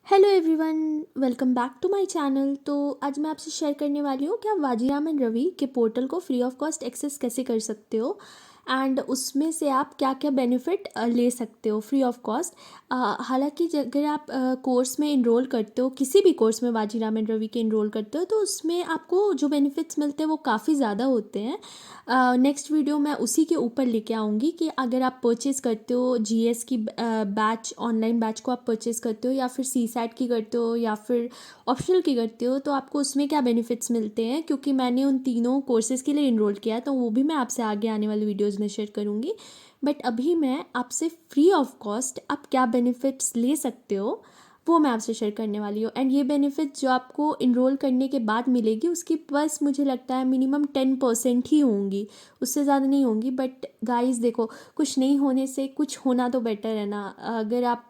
Hello everyone, welcome back to my channel. तो आज मैं आपसे शेयर करने वाली हूँ कि आप वाजीराम एंड रवि के पोर्टल को फ्री ऑफ कॉस्ट एक्सेस कैसे कर सकते हो एंड उसमें से आप क्या क्या बेनिफिट ले सकते हो फ्री ऑफ कॉस्ट। हालांकि अगर आप कोर्स में इनरोल करते हो, किसी भी कोर्स में वाजीराम एंड रवि के इनरोल करते हो, तो उसमें आपको जो बेनिफिट्स मिलते हैं वो काफ़ी ज़्यादा होते हैं। नेक्स्ट वीडियो मैं उसी के ऊपर लेके आऊँगी कि अगर आप परचेज़ करते हो जीएस की बैच, ऑनलाइन बैच को आप परचेज़ करते हो या फिर सीसैट की करते हो या फिर ऑप्शनल की करते हो, तो आपको उसमें क्या बेनिफिट्स मिलते हैं। क्योंकि मैंने उन तीनों कोर्सेज़ के लिए इनरोल किया है, तो वो भी मैं आपसे आगे आने वाली वीडियोज़ में शेयर करूँगी। बट अभी मैं आपसे फ्री ऑफ कॉस्ट आप क्या बेनिफिट्स ले सकते हो वो मैं आपसे शेयर करने वाली हूँ। एंड ये बेनिफिट जो आपको इनरोल करने के बाद मिलेगी उसकी बस मुझे लगता है मिनिमम 10% ही होंगी, उससे ज़्यादा नहीं होंगी। बट गाइस देखो, कुछ नहीं होने से कुछ होना तो बेटर है ना। अगर आप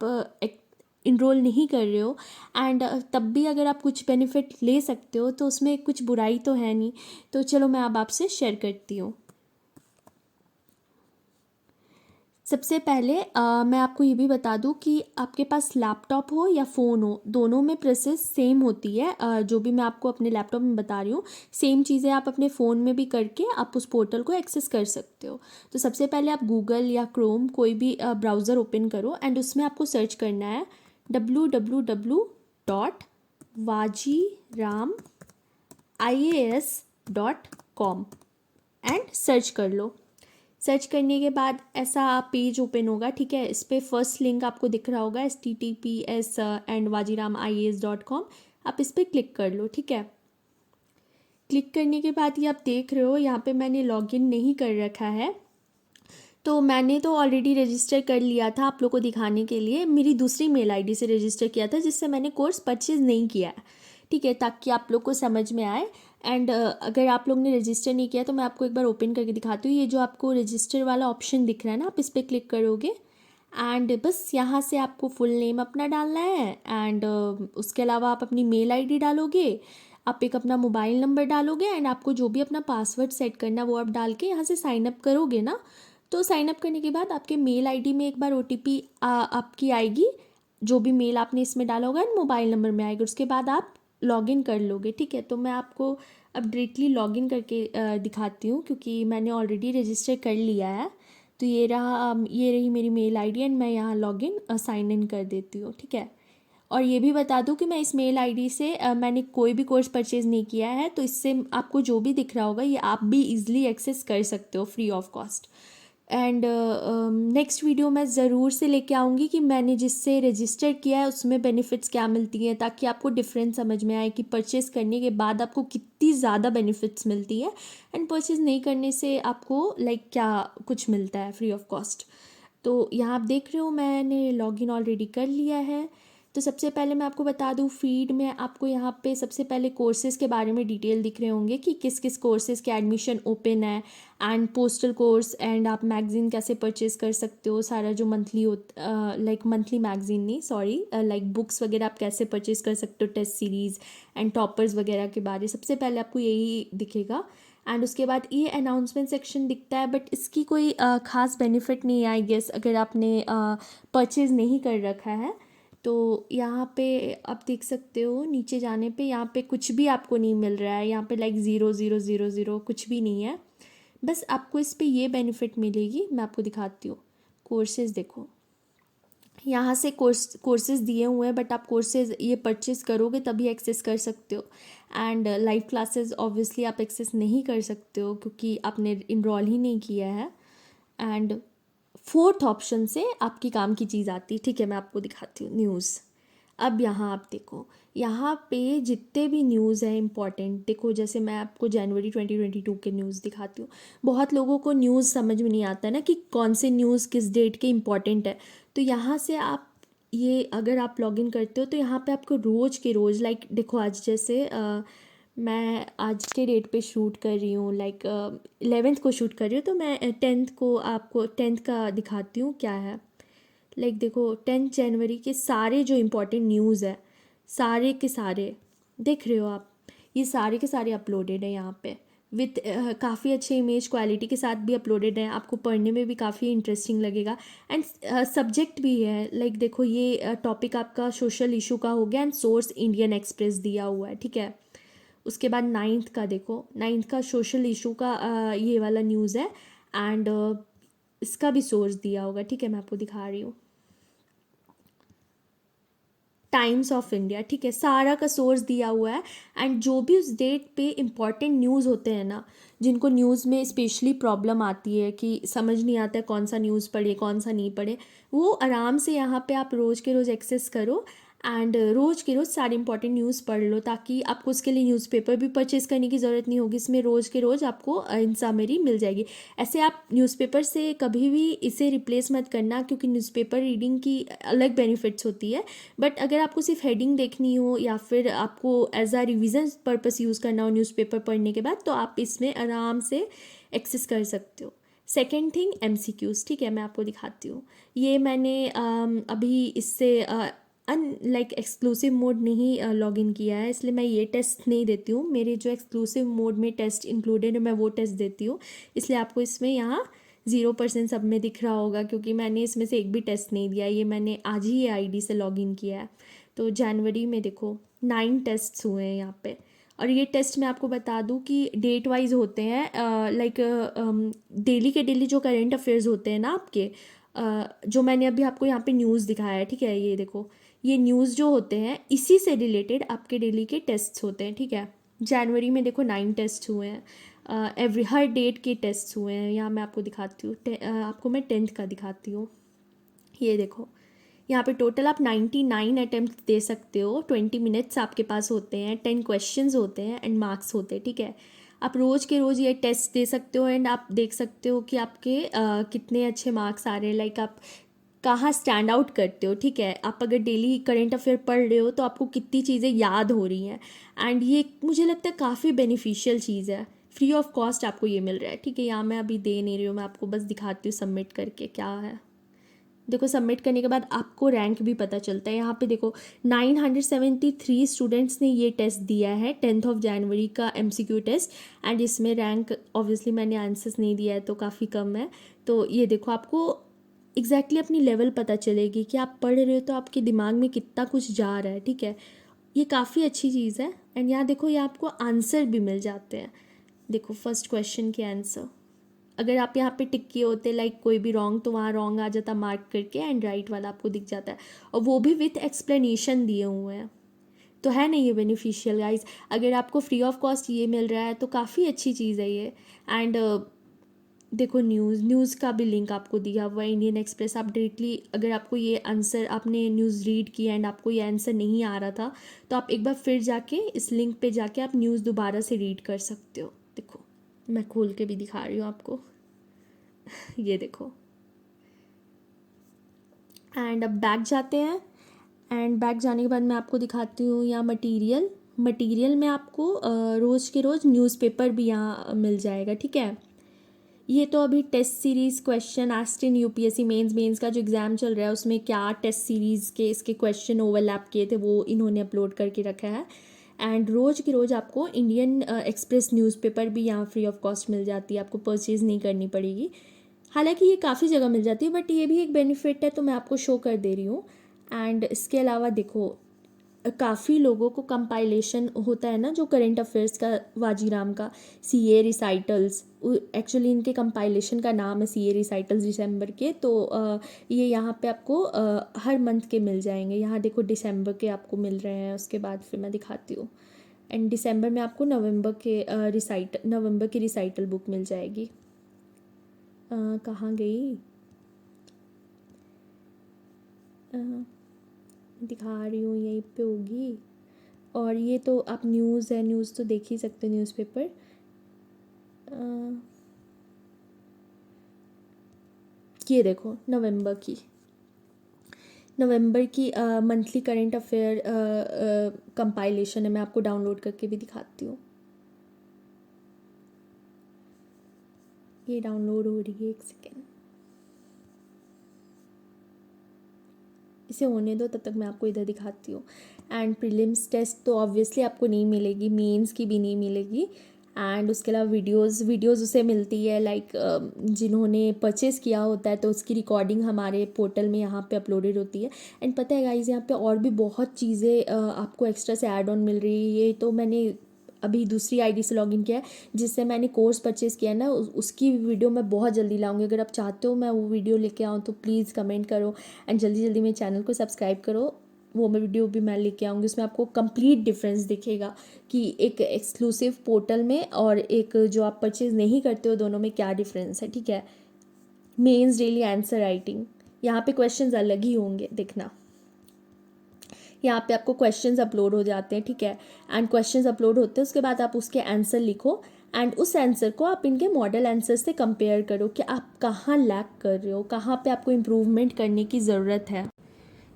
इनरोल नहीं कर रहे हो एंड तब भी अगर आप कुछ बेनिफिट ले सकते हो तो उसमें कुछ बुराई तो है नहीं। तो चलो मैं अब आपसे शेयर करती हूँ। सबसे पहले मैं आपको ये भी बता दूं कि आपके पास लैपटॉप हो या फ़ोन हो, दोनों में प्रोसेस सेम होती है। जो भी मैं आपको अपने लैपटॉप में बता रही हूँ, सेम चीज़ें आप अपने फ़ोन में भी करके आप उस पोर्टल को एक्सेस कर सकते हो। तो सबसे पहले आप गूगल या क्रोम कोई भी ब्राउज़र ओपन करो एंड उसमें आपको सर्च करना है www.vajiramias.com एंड सर्च कर लो। सर्च करने के बाद ऐसा पेज ओपन होगा, ठीक है। इस पर फर्स्ट लिंक आपको दिख रहा होगा https://vajiram.ias.com। आप इस पर क्लिक कर लो, ठीक है। क्लिक करने के बाद ये आप देख रहे हो यहाँ पे मैंने लॉगिन नहीं कर रखा है, तो मैंने तो ऑलरेडी रजिस्टर कर लिया था आप लोग को दिखाने के लिए। मेरी दूसरी मेल आईडी से रजिस्टर किया था जिससे मैंने कोर्स परचेज़ नहीं किया है, ठीक है, ताकि आप लोग को समझ में आए। एंड अगर आप लोग ने रजिस्टर नहीं किया तो मैं आपको एक बार ओपन करके दिखाती हूँ। ये जो आपको रजिस्टर वाला ऑप्शन दिख रहा है ना, आप इस पर क्लिक करोगे एंड बस यहाँ से आपको फुल नेम अपना डालना है एंड उसके अलावा आप अपनी मेल आईडी डालोगे, आप एक अपना मोबाइल नंबर डालोगे एंड आपको जो भी अपना पासवर्ड सेट करना है वो आप डाल के यहाँ से साइन अप करोगे ना। तो साइन अप करने के बाद आपके मेल आईडी में एक बार ओटीपी आपकी आएगी, जो भी मेल आपने इसमें डाला होगा एंड मोबाइल नंबर में आएगा। उसके बाद आप लॉगिन कर लोगे, ठीक है। तो मैं आपको अब डायरेक्टली लॉगिन करके दिखाती हूँ क्योंकि मैंने ऑलरेडी रजिस्टर कर लिया है। तो ये रहा, ये रही मेरी मेल आईडी एंड मैं यहाँ लॉगिन साइन इन कर देती हूँ, ठीक है। और ये भी बता दूँ कि मैं इस मेल आईडी से मैंने कोई भी कोर्स परचेज़ नहीं किया है, तो इससे आपको जो भी दिख रहा होगा ये आप भी इजीली एक्सेस कर सकते हो free of cost. And next video मैं ज़रूर से लेके आऊँगी कि मैंने जिससे रजिस्टर किया है उसमें बेनिफिट्स क्या मिलती हैं, ताकि आपको डिफरेंस समझ में आए कि परचेज़ करने के बाद आपको कितनी ज़्यादा बेनिफिट्स मिलती है एंड परचेज़ नहीं करने से आपको क्या कुछ मिलता है फ्री ऑफ कॉस्ट। तो यहाँ आप देख रहे हो मैंने लॉगिन ऑलरेडी कर लिया है। तो सबसे पहले मैं आपको बता दूँ, फीड में आपको यहाँ पे सबसे पहले कोर्सेज़ के बारे में डिटेल दिख रहे होंगे कि किस किस कोर्सेज़ के एडमिशन ओपन है एंड पोस्टल कोर्स एंड आप मैगज़ीन कैसे परचेज़ कर सकते हो, सारा जो मंथली लाइक मंथली मैगज़ीन नहीं, सॉरी, लाइक बुक्स वगैरह आप कैसे परचेज़ कर सकते हो, टेस्ट सीरीज़ एंड टॉपर्स वगैरह के बारे सबसे पहले आपको यही दिखेगा। एंड उसके बाद ये अनाउंसमेंट सेक्शन दिखता है, बट इसकी कोई ख़ास बेनिफिट नहीं है आई गेस, अगर आपने परचेज़ नहीं कर रखा है। तो यहाँ पे आप देख सकते हो नीचे जाने पे यहाँ पे कुछ भी आपको नहीं मिल रहा है, यहाँ पे लाइक 0000 कुछ भी नहीं है। बस आपको इस पे ये बेनिफिट मिलेगी, मैं आपको दिखाती हूँ। कोर्सेज़ देखो, यहाँ से कोर्सेज़ दिए हुए हैं, बट आप कोर्सेज़ ये परचेज़ करोगे तभी एक्सेस कर सकते हो। एंड लाइव क्लासेस ऑब्वियसली आप एक्सेस नहीं कर सकते हो क्योंकि आपने इनरोल ही नहीं किया है। एंड फोर्थ ऑप्शन से आपकी काम की चीज़ आती है, ठीक है, मैं आपको दिखाती हूँ, न्यूज़। अब यहाँ आप देखो, यहाँ पे जितने भी न्यूज़ है इम्पॉर्टेंट, देखो जैसे मैं आपको जनवरी 2022 के न्यूज़ दिखाती हूँ। बहुत लोगों को न्यूज़ समझ में नहीं आता है ना कि कौन से न्यूज़ किस डेट के इम्पॉर्टेंट है। तो यहाँ से आप ये अगर आप लॉगिन करते हो तो यहाँ पे आपको रोज़ के रोज़, लाइक देखो आज जैसे मैं आज के डेट पे शूट कर रही हूँ, लाइक 11th को शूट कर रही हूँ, तो मैं 10th को आपको 10th का दिखाती हूँ क्या है। लाइक देखो 10 जनवरी के सारे जो इम्पोर्टेंट न्यूज़ है, सारे के सारे देख रहे हो आप, ये सारे के सारे अपलोडेड है यहाँ पे। विथ काफ़ी अच्छे इमेज क्वालिटी के साथ भी अपलोडेड है, आपको पढ़ने में भी काफ़ी इंटरेस्टिंग लगेगा। एंड सब्जेक्ट भी है, लाइक देखो ये टॉपिक आपका सोशल इशू का हो गया एंड सोर्स इंडियन एक्सप्रेस दिया हुआ है, ठीक है। उसके बाद 9th का देखो, 9th का सोशल इशू का ये वाला न्यूज़ है एंड इसका भी सोर्स दिया होगा, ठीक है, मैं आपको दिखा रही हूँ। टाइम्स ऑफ इंडिया, ठीक है, सारा का सोर्स दिया हुआ है। एंड जो भी उस डेट पे इम्पॉर्टेंट न्यूज़ होते हैं ना, जिनको न्यूज़ में स्पेशली प्रॉब्लम आती है कि समझ नहीं आता है कौन सा न्यूज़ पढ़े कौन सा नहीं पढ़े, वो आराम से यहाँ पे आप रोज़ के रोज़ एक्सेस करो एंड रोज़ के रोज़ सारे इंपॉर्टेंट न्यूज़ पढ़ लो, ताकि आपको उसके लिए न्यूज़पेपर भी परचेज़ करने की ज़रूरत नहीं होगी। इसमें रोज़ के रोज़ आपको समरी मिल जाएगी। ऐसे आप न्यूज़पेपर से कभी भी इसे रिप्लेस मत करना, क्योंकि न्यूज़पेपर रीडिंग की अलग बेनिफिट्स होती है। बट अगर आपको सिर्फ हेडिंग देखनी हो या फिर आपको as a revision purpose use करना हो न्यूज़पेपर पढ़ने के बाद, तो आप इसमें आराम से एक्सेस कर सकते हो। सेकेंड थिंग MCQs, ठीक है, मैं आपको दिखाती हूँ। ये मैंने अभी इससे लाइक एक्सक्लूसिव मोड नहीं लॉगिन किया है, इसलिए मैं ये टेस्ट नहीं देती हूँ। मेरे जो एक्सक्लूसिव मोड में टेस्ट इंक्लूडेड है मैं वो टेस्ट देती हूँ, इसलिए आपको इसमें यहाँ 0% सब में दिख रहा होगा, क्योंकि मैंने इसमें से एक भी टेस्ट नहीं दिया। ये मैंने आज ही ये ID से लॉगिन किया है। तो जनवरी में देखो 9 टेस्ट हुए हैं यहाँ पे। और ये टेस्ट मैं आपको बता दूँ कि डेट वाइज होते हैं, लाइक डेली के डेली जो करंट अफेयर्स होते हैं ना आपके, जो मैंने अभी आपको यहाँ पे न्यूज़ दिखाया है, ठीक है, ये देखो, ये न्यूज़ जो होते हैं इसी से रिलेटेड आपके डेली के टेस्ट होते हैं, ठीक है। जनवरी में देखो 9 टेस्ट हुए हैं, हर डेट के टेस्ट हुए हैं। यहाँ मैं आपको दिखाती हूँ, आपको मैं 10th का दिखाती हूँ। ये देखो, यहाँ पे टोटल आप 99 अटैम्प्ट दे सकते हो, 20 मिनट्स आपके पास होते हैं, 10 क्वेश्चंस होते हैं एंड मार्क्स होते हैं, ठीक है। आप रोज़ के रोज़ ये टेस्ट दे सकते हो एंड आप देख सकते हो कि आपके कितने अच्छे मार्क्स आ रहे हैं, लाइक आप कहाँ स्टैंड आउट करते हो, ठीक है। आप अगर डेली करंट अफेयर पढ़ रहे हो तो आपको कितनी चीज़ें याद हो रही हैं, एंड ये मुझे लगता है काफ़ी बेनिफिशियल चीज़ है। फ्री ऑफ कॉस्ट आपको ये मिल रहा है, ठीक है। यहाँ मैं अभी दे नहीं रही हूँ, मैं आपको बस दिखाती हूँ सबमिट करके क्या है। देखो, सबमिट करने के बाद आपको रैंक भी पता चलता है। यहाँ पे देखो 973 स्टूडेंट्स ने ये टेस्ट दिया है 10th ऑफ जनवरी का MCQ टेस्ट, एंड इसमें रैंक ऑब्वियसली मैंने आंसर्स नहीं दिया है तो काफ़ी कम है। तो ये देखो, आपको एग्जैक्टली अपनी लेवल पता चलेगी कि आप पढ़ रहे हो तो आपके दिमाग में कितना कुछ जा रहा है, ठीक है। ये काफ़ी अच्छी चीज़ है। एंड यहाँ देखो, ये आपको आंसर भी मिल जाते हैं। देखो, फर्स्ट क्वेश्चन के आंसर अगर आप यहाँ पे टिक किए होते लाइक कोई भी रॉन्ग, तो वहाँ रॉन्ग आ जाता मार्क करके, एंड राइट वाला आपको दिख जाता है, और वो भी विथ एक्सप्लेनेशन दिए हुए हैं। तो है ना ये बेनिफिशियल गाइज। अगर आपको फ्री ऑफ कॉस्ट ये मिल रहा है तो काफ़ी अच्छी चीज़ है ये। एंड देखो, न्यूज़ का भी लिंक आपको दिया हुआ है, इंडियन एक्सप्रेस। आप डायरेक्टली अगर आपको ये आंसर, आपने न्यूज़ रीड किया एंड आपको ये आंसर नहीं आ रहा था, तो आप एक बार फिर जाके इस लिंक पे जाके आप न्यूज़ दोबारा से रीड कर सकते हो। देखो, मैं खोल के भी दिखा रही हूँ आपको। ये देखो, एंड अब बैक जाते हैं। एंड बैक जाने के बाद मैं आपको दिखाती हूँ यहाँ मटेरियल में आपको रोज़ के रोज़ न्यूज़पेपर भी यहाँ मिल जाएगा, ठीक है। ये तो अभी test series question asked in UPSC mains का जो एग्ज़ाम चल रहा है उसमें क्या टेस्ट सीरीज़ के इसके क्वेश्चन ओवरलैप किए थे वो इन्होंने अपलोड करके रखा है। एंड रोज़ के रोज़ आपको इंडियन एक्सप्रेस न्यूज़पेपर भी यहाँ फ्री ऑफ कॉस्ट मिल जाती है, आपको परचेज़ नहीं करनी पड़ेगी। हालांकि ये काफ़ी जगह मिल जाती है, बट ये भी एक बेनिफिट है, तो मैं आपको शो कर दे रही हूँ। एंड इसके अलावा देखो, काफ़ी लोगों को कंपाइलेशन होता है ना जो करंट अफेयर्स का, वाजीराम का CA रिसाइटल्स, एक्चुअली इनके कंपाइलेशन का नाम है CA रिसाइटल्स दिसंबर के। तो ये यहाँ पे आपको हर मंथ के मिल जाएंगे। यहाँ देखो, दिसंबर के आपको मिल रहे हैं, उसके बाद फिर मैं दिखाती हूँ। एंड दिसंबर में आपको नवंबर की रिसाइटल बुक मिल जाएगी। कहाँ गई, दिखा रही हूँ, यहीं पे होगी। और ये तो आप न्यूज़ है, न्यूज़ तो देख ही सकते हो, न्यूज़पेपर। ये देखो, नवंबर की मंथली करंट अफेयर कंपाइलेशन है, मैं आपको डाउनलोड करके भी दिखाती हूँ। ये डाउनलोड हो रही है, एक सेकेंड, इसे होने दो, तब तक मैं आपको इधर दिखाती हूँ। एंड प्रीलिम्स टेस्ट तो ऑब्वियसली आपको नहीं मिलेगी, मेंस की भी नहीं मिलेगी। एंड उसके अलावा वीडियोज़ उसे मिलती है, लाइक जिन्होंने परचेज़ किया होता है तो उसकी रिकॉर्डिंग हमारे पोर्टल में यहाँ पे अपलोडेड होती है। एंड पता है गाइज़, यहाँ पे और भी बहुत चीज़ें आपको एक्स्ट्रा से ऐड ऑन मिल रही है। ये तो मैंने अभी दूसरी आईडी से लॉगिन किया है जिससे मैंने कोर्स परचेज़ किया है ना, उसकी वीडियो मैं बहुत जल्दी लाऊंगी। अगर आप चाहते हो मैं वो वीडियो लेके आऊँ तो प्लीज़ कमेंट करो एंड जल्दी जल्दी मेरे चैनल को सब्सक्राइब करो। वो मैं वीडियो भी मैं लेके आऊँगी, उसमें आपको कंप्लीट डिफरेंस दिखेगा कि एक एक्सक्लूसिव पोर्टल में और एक जो आप परचेज़ नहीं करते हो, दोनों में क्या डिफरेंस है। ठीक है, मेंस डेली आंसर राइटिंग, यहाँ पे क्वेश्चंस अलग ही होंगे, देखना यहाँ पे आपको क्वेश्चंस अपलोड हो जाते हैं। ठीक है, एंड क्वेश्चंस अपलोड होते हैं, उसके बाद आप उसके आंसर लिखो एंड उस आंसर को आप इनके मॉडल आंसर से कंपेयर करो कि आप कहाँ लैक कर रहे हो, कहाँ पे आपको इम्प्रूवमेंट करने की ज़रूरत है,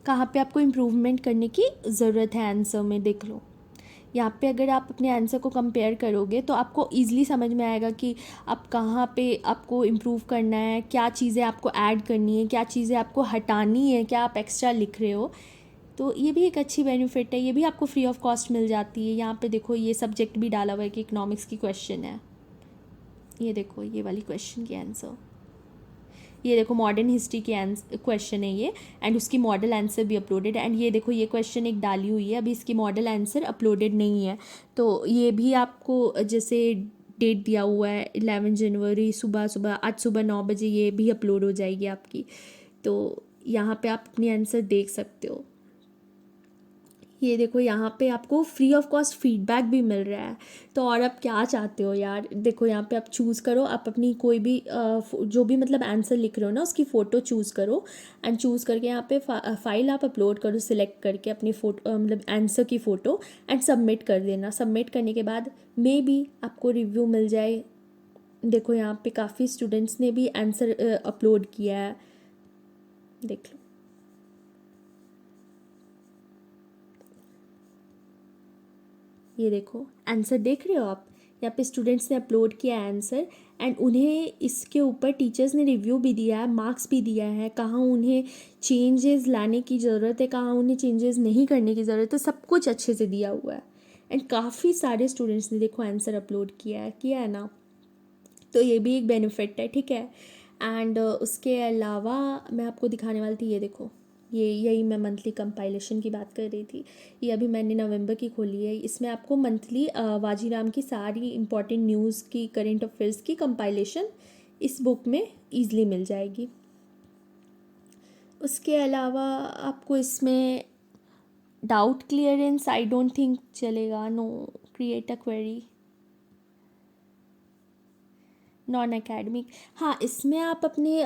कहाँ पे आपको इम्प्रूवमेंट करने की ज़रूरत है आंसर में। देख लो यहाँ पे अगर आप अपने आंसर को कंपेयर करोगे तो आपको ईजिली समझ में आएगा कि आप कहाँ पे आपको इम्प्रूव करना है, क्या चीज़ें आपको ऐड करनी है, क्या चीज़ें आपको हटानी है, क्या आप एक्स्ट्रा लिख रहे हो। तो ये भी एक अच्छी बेनिफिट है, ये भी आपको फ्री ऑफ कॉस्ट मिल जाती है। यहाँ पे देखो ये सब्जेक्ट भी डाला हुआ है कि इकोनॉमिक्स की क्वेश्चन है, ये देखो ये वाली क्वेश्चन की आंसर, ये देखो मॉडर्न हिस्ट्री की क्वेश्चन है ये, एंड उसकी मॉडल आंसर भी अपलोडेड है। एंड ये देखो ये क्वेश्चन एक डाली हुई है, अभी इसकी मॉडल आंसर अपलोडेड नहीं है। तो ये भी आपको जैसे डेट दिया हुआ है 11 जनवरी, सुबह आज सुबह 9 बजे ये भी अपलोड हो जाएगी आपकी। तो यहाँ पे आप अपनी आंसर देख सकते हो। ये देखो यहाँ पे आपको फ्री ऑफ कॉस्ट फीडबैक भी मिल रहा है। तो और आप क्या चाहते हो यार, देखो यहाँ पे आप चूज़ करो, आप अपनी कोई भी जो भी मतलब आंसर लिख रहे हो ना उसकी फ़ोटो चूज़ करो एंड चूज़ करके यहाँ पे फाइल आप अपलोड करो, सिलेक्ट करके अपनी फ़ोटो मतलब आंसर की फ़ोटो एंड सबमिट कर देना। सबमिट करने के बाद मे बी आपको रिव्यू मिल जाए। देखो यहाँ पे काफ़ी स्टूडेंट्स ने भी आंसर अपलोड किया है, देख लो। ये देखो आंसर देख रहे हो आप, यहाँ पे स्टूडेंट्स ने अपलोड किया है आंसर एंड उन्हें इसके ऊपर टीचर्स ने रिव्यू भी दिया है, मार्क्स भी दिया है, कहाँ उन्हें चेंजेस लाने की ज़रूरत है, कहाँ उन्हें चेंजेस नहीं करने की ज़रूरत है, सब कुछ अच्छे से दिया हुआ है। एंड काफ़ी सारे स्टूडेंट्स ने देखो आंसर अपलोड किया है ना, तो ये भी एक बेनिफिट है। ठीक है, एंड उसके अलावा मैं आपको दिखाने वाली थी, ये देखो यही मैं मंथली कंपाइलेशन की बात कर रही थी, ये अभी मैंने नवंबर की खोली है। इसमें आपको मंथली वाजीराम की सारी इंपॉर्टेंट न्यूज़ की, करंट अफेयर्स की कंपाइलेशन इस बुक में ईजिली मिल जाएगी। उसके अलावा आपको इसमें doubt clearance I don't think चलेगा, no, create a query, non academic. हाँ, इसमें आप अपने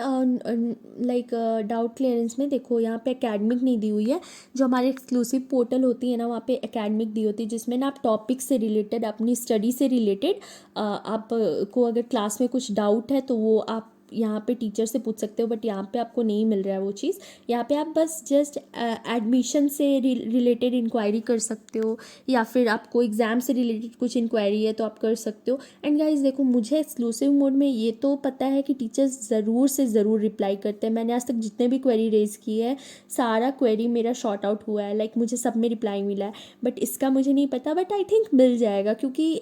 लाइक डाउट क्लियरेंस में देखो यहाँ पे एकेडमिक नहीं दी हुई है, जो हमारे एक्सक्लूसिव पोर्टल होती है ना वहाँ पे एकेडमिक दी होती है, जिसमें ना आप टॉपिक से रिलेटेड, अपनी स्टडी से रिलेटेड आप को अगर क्लास में कुछ डाउट है तो वो आप यहाँ पे टीचर से पूछ सकते हो। बट यहाँ पे आपको नहीं मिल रहा है वो चीज़, यहाँ पे आप बस जस्ट एडमिशन से रिलेटेड इंक्वायरी कर सकते हो, या फिर आपको एग्ज़ाम से रिलेटेड कुछ इंक्वायरी है तो आप कर सकते हो। एंड गाइस देखो मुझे एक्सक्लूसिव मोड में ये तो पता है कि टीचर्स ज़रूर से ज़रूर रिप्लाई करते हैं। मैंने आज तक जितने भी क्वेरी रेज़ की है सारा क्वेरी मेरा शॉर्ट आउट हुआ है, लाइक मुझे सब में रिप्लाई मिला है। बट इसका मुझे नहीं पता, बट आई थिंक मिल जाएगा, क्योंकि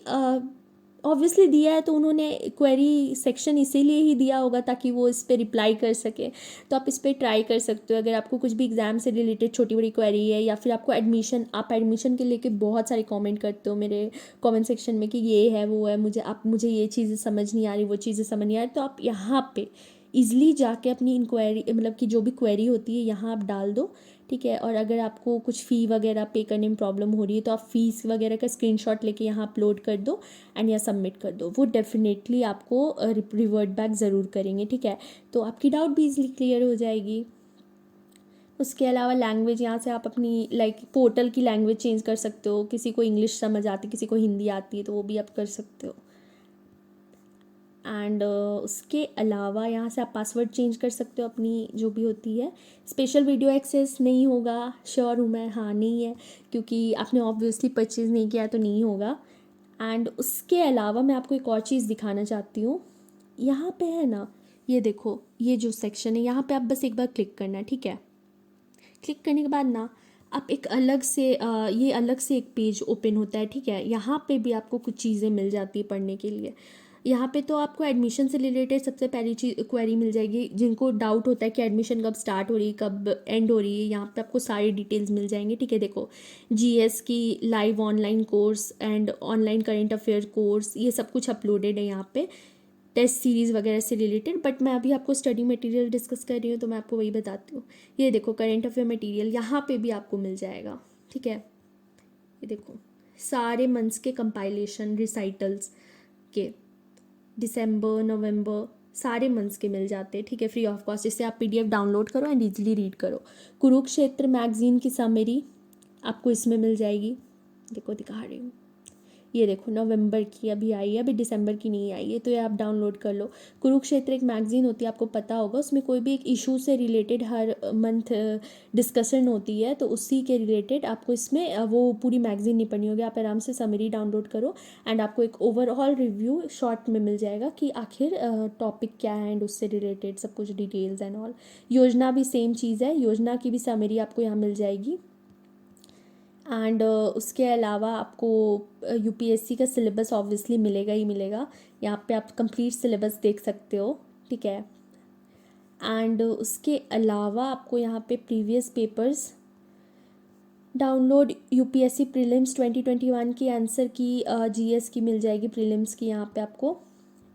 ऑब्वियसली दिया है तो उन्होंने क्वेरी सेक्शन इसीलिए ही दिया होगा ताकि वो इस पर रिप्लाई कर सके। तो आप इस पर ट्राई कर सकते हो अगर आपको कुछ भी एग्ज़ाम से रिलेटेड छोटी बड़ी क्वेरी है, या फिर आपको आप एडमिशन के लेके बहुत सारे कमेंट करते हो मेरे कमेंट सेक्शन में कि ये है वो है, मुझे ये चीज़ें समझ नहीं आ रही, वो चीज़ें समझ नहीं आ रही, तो आप यहाँ पे ईज़िली जाके अपनी इंक्वायरी मतलब कि जो भी क्वेरी होती है यहाँ आप डाल दो। ठीक है, और अगर आपको कुछ फ़ी वगैरह पे करने में प्रॉब्लम हो रही है तो आप फीस वगैरह का स्क्रीनशॉट लेके यहाँ अपलोड कर दो एंड यहाँ सबमिट कर दो, वो डेफिनेटली आपको रिवर्ट बैक ज़रूर करेंगे। ठीक है, तो आपकी डाउट भी इजीली क्लियर हो जाएगी। उसके अलावा लैंग्वेज, यहाँ से आप अपनी लाइक पोर्टल की लैंग्वेज चेंज कर सकते हो, किसी को इंग्लिश समझ आती किसी को हिंदी आती है तो वो भी आप कर सकते हो। एंड उसके अलावा यहाँ से आप पासवर्ड चेंज कर सकते हो अपनी जो भी होती है। स्पेशल वीडियो एक्सेस नहीं होगा, श्योर हूँ मैं, हाँ नहीं है, क्योंकि आपने ऑब्वियसली परचेज़ नहीं किया है तो नहीं होगा। एंड उसके अलावा मैं आपको एक और चीज़ दिखाना चाहती हूँ, यहाँ पे है ना, ये देखो ये जो सेक्शन है यहाँ पे आप बस एक बार क्लिक करना है। ठीक है, क्लिक करने के बाद ना आप एक अलग से ये अलग से एक पेज ओपन होता है, ठीक है। यहाँ पे भी आपको कुछ चीज़ें मिल जाती है पढ़ने के लिए। यहाँ पे तो आपको एडमिशन से रिलेटेड सबसे पहली चीज क्वेरी मिल जाएगी। जिनको डाउट होता है कि एडमिशन कब स्टार्ट हो रही है कब एंड हो रही है, यहाँ पे आपको सारी डिटेल्स मिल जाएंगी, ठीक है। देखो, जीएस की live online course and online current affair course, ये सब कुछ अपलोडेड है यहाँ पे, टेस्ट सीरीज़ वगैरह से रिलेटेड। बट मैं अभी आपको स्टडी मटेरियल डिस्कस कर रही हूँ तो मैं आपको वही बताती हूँ। ये देखो, करेंट अफेयर मटेरियल यहाँ पे भी आपको मिल जाएगा, ठीक है। ये देखो, सारे मंथ्स के कंपाइलेशन रिसाइटल्स के, दिसंबर नवंबर सारे मंथ्स के मिल जाते हैं, ठीक है, फ्री ऑफ कॉस्ट। इससे आप पीडीएफ डाउनलोड करो एंड इजीली रीड करो। कुरुक्षेत्र मैगजीन की समरी आपको इसमें मिल जाएगी। देखो, दिखा रही हूँ, ये देखो नवंबर की अभी आई है, अभी दिसंबर की नहीं आई है, तो ये आप डाउनलोड कर लो। कुरुक्षेत्र एक मैगजीन होती है, आपको पता होगा, उसमें कोई भी एक इशू से रिलेटेड हर मंथ डिस्कशन होती है, तो उसी के रिलेटेड आपको इसमें वो पूरी मैगजीन नहीं पढ़नी होगी, आप आराम से समरी डाउनलोड करो एंड आपको एक ओवरऑल रिव्यू शॉर्ट में मिल जाएगा कि आखिर टॉपिक क्या है एंड उससे रिलेटेड सब कुछ डिटेल्स एंड ऑल। योजना भी सेम चीज़ है, योजना की भी समरी आपको यहाँ मिल जाएगी। एंड उसके अलावा आपको यूपीएससी का सिलेबस ऑब्वियसली मिलेगा ही मिलेगा। यहाँ पे आप कंप्लीट सिलेबस देख सकते हो, ठीक है। एंड उसके अलावा आपको यहाँ पे previous papers download, UPSC prelims 2021 की आंसर की, जीएस की मिल जाएगी प्रीलिम्स की यहाँ पे आपको।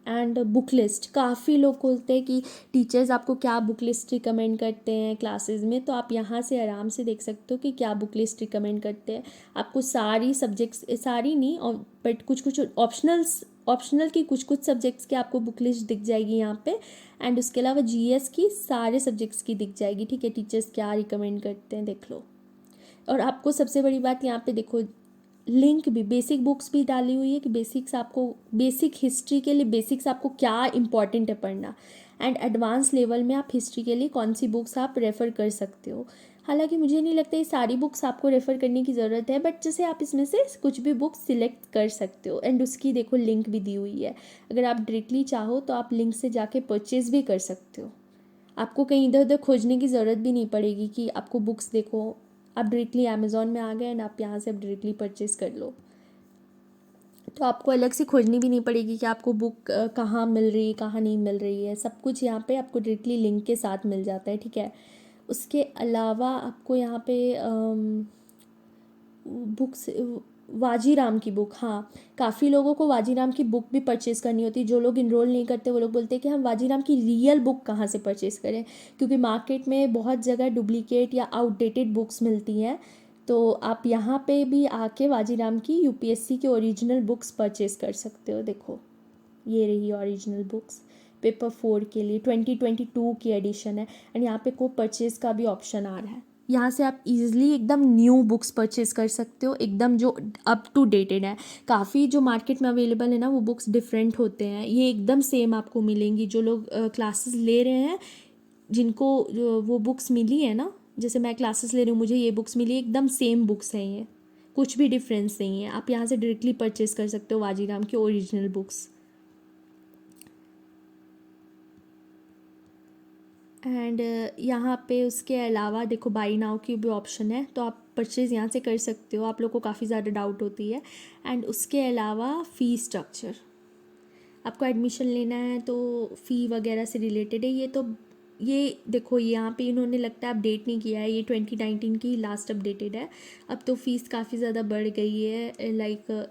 एंड बुक लिस्ट, काफ़ी लोग बोलते हैं कि टीचर्स आपको क्या बुक लिस्ट रिकमेंड करते हैं क्लासेस में, तो आप यहाँ से आराम से देख सकते हो कि क्या बुक लिस्ट रिकमेंड करते हैं। आपको सारी सब्जेक्ट्स, सारी नहीं और बट कुछ कुछ ऑप्शनल की कुछ सब्जेक्ट्स की आपको बुक लिस्ट दिख जाएगी यहाँ पे। एंड उसके अलावा जीएस की सारे सब्जेक्ट्स की दिख जाएगी, ठीक है, टीचर्स क्या रिकमेंड करते हैं देख लो। और आपको सबसे बड़ी बात यहाँ पे देखो, लिंक भी, बेसिक बुक्स भी डाली हुई है कि बेसिक्स आपको, बेसिक हिस्ट्री के लिए बेसिक्स आपको क्या इंपॉर्टेंट है पढ़ना, एंड एडवांस लेवल में आप हिस्ट्री के लिए कौन सी बुक्स आप रेफ़र कर सकते हो। हालांकि मुझे नहीं लगता ये सारी बुक्स आपको रेफ़र करने की ज़रूरत है, बट जैसे आप इसमें से कुछ भी बुक्स सिलेक्ट कर सकते हो। एंड उसकी देखो लिंक भी दी हुई है, अगर आप डायरेक्टली चाहो तो आप लिंक से जाके परचेज़ भी कर सकते हो। आपको कहीं इधर उधर खोजने की ज़रूरत भी नहीं पड़ेगी कि आपको बुक्स देखो, आप डायरेक्टली अमेज़ॉन में आ गए एंड आप यहाँ से आप डायरेक्टली परचेज़ कर लो, तो आपको अलग से खोजनी भी नहीं पड़ेगी कि आपको बुक कहाँ मिल रही है कहाँ नहीं मिल रही है। सब कुछ यहाँ पे आपको डायरेक्टली लिंक के साथ मिल जाता है, ठीक है। उसके अलावा आपको यहाँ पे बुक्स, वाजीराम की बुक, हाँ, काफ़ी लोगों को वाजीराम की बुक भी परचेज़ करनी होती है। जो लोग इनरोल नहीं करते वो लोग बोलते हैं कि हम वाजीराम की रियल बुक कहाँ से परचेज़ करें, क्योंकि मार्केट में बहुत जगह डुप्लीकेट या आउटडेटेड बुक्स मिलती हैं। तो आप यहाँ पे भी आके वाजीराम की यूपीएससी के ओरिजिनल बुक्स परचेज़ कर सकते हो। देखो, ये रही ओरिजिनल बुक्स, पेपर 4 के लिए 2022 की एडिशन है। एंड यहाँ पे को परचेज़ का भी ऑप्शन आ रहा है, यहाँ से आप इजीली एकदम न्यू बुक्स परचेज़ कर सकते हो, एकदम जो अप टू डेटेड है। काफ़ी जो मार्केट में अवेलेबल है ना वो बुक्स डिफरेंट होते हैं, ये एकदम सेम आपको मिलेंगी। जो लोग क्लासेस ले रहे हैं, जिनको वो बुक्स मिली है ना, जैसे मैं क्लासेस ले रही हूँ, मुझे ये बुक्स मिली, एकदम सेम बुक्स हैं, ये कुछ भी डिफरेंस नहीं है। आप यहाँ से डायरेक्टली परचेज़ कर सकते हो वाजीराम की ओरिजिनल बुक्स। एंड यहाँ पे उसके अलावा देखो बाई नाउ की भी ऑप्शन है, तो आप परचेज़ यहाँ से कर सकते हो। आप लोग को काफ़ी ज़्यादा डाउट होती है। एंड उसके अलावा फ़ी स्ट्रक्चर, आपको एडमिशन लेना है तो फ़ी वगैरह से रिलेटेड है ये। तो ये देखो यहाँ पे इन्होंने लगता है अपडेट नहीं किया है, ये 2019 की लास्ट अपडेटेड है। अब तो फ़ीस काफ़ी ज़्यादा बढ़ गई है। लाइक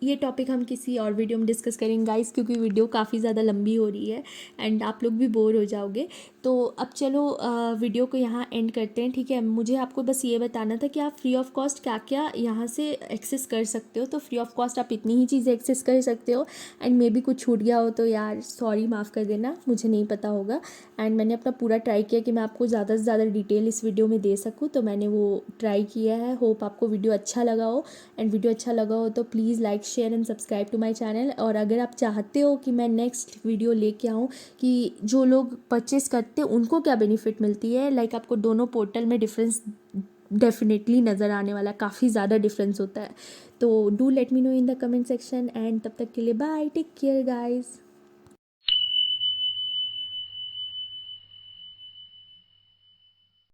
ये टॉपिक हम किसी और वीडियो में डिस्कस करेंगे गाइस, क्योंकि वीडियो काफ़ी ज़्यादा लंबी हो रही है एंड आप लोग भी बोर हो जाओगे। तो अब चलो वीडियो को यहाँ एंड करते हैं, ठीक है। मुझे आपको बस ये बताना था कि आप फ्री ऑफ कॉस्ट क्या क्या यहाँ से एक्सेस कर सकते हो। तो फ्री ऑफ कॉस्ट आप इतनी ही चीज़ें एक्सेस कर सकते हो। एंड मे बी कुछ छूट गया हो तो यार सॉरी, माफ़ कर देना, मुझे नहीं पता होगा। एंड मैंने अपना पूरा ट्राई किया कि मैं आपको ज़्यादा से ज़्यादा डिटेल इस वीडियो में दे सकूँ, तो मैंने वो ट्राई किया है। होप आपको वीडियो अच्छा लगा हो। एंड वीडियो अच्छा लगा हो तो please like share and subscribe to my channel. और अगर आप चाहते हो कि मैं नेक्स्ट वीडियो लेके आऊँ कि जो लोग परचेस करते हैं उनको क्या बेनिफिट मिलती है, लाइक आपको दोनों पोर्टल में डिफरेंस डेफिनेटली नज़र आने वाला, काफ़ी ज़्यादा डिफरेंस होता है। तो do let me know in the comment section. And तब तक के लिए बाय, टेक केयर गाइज।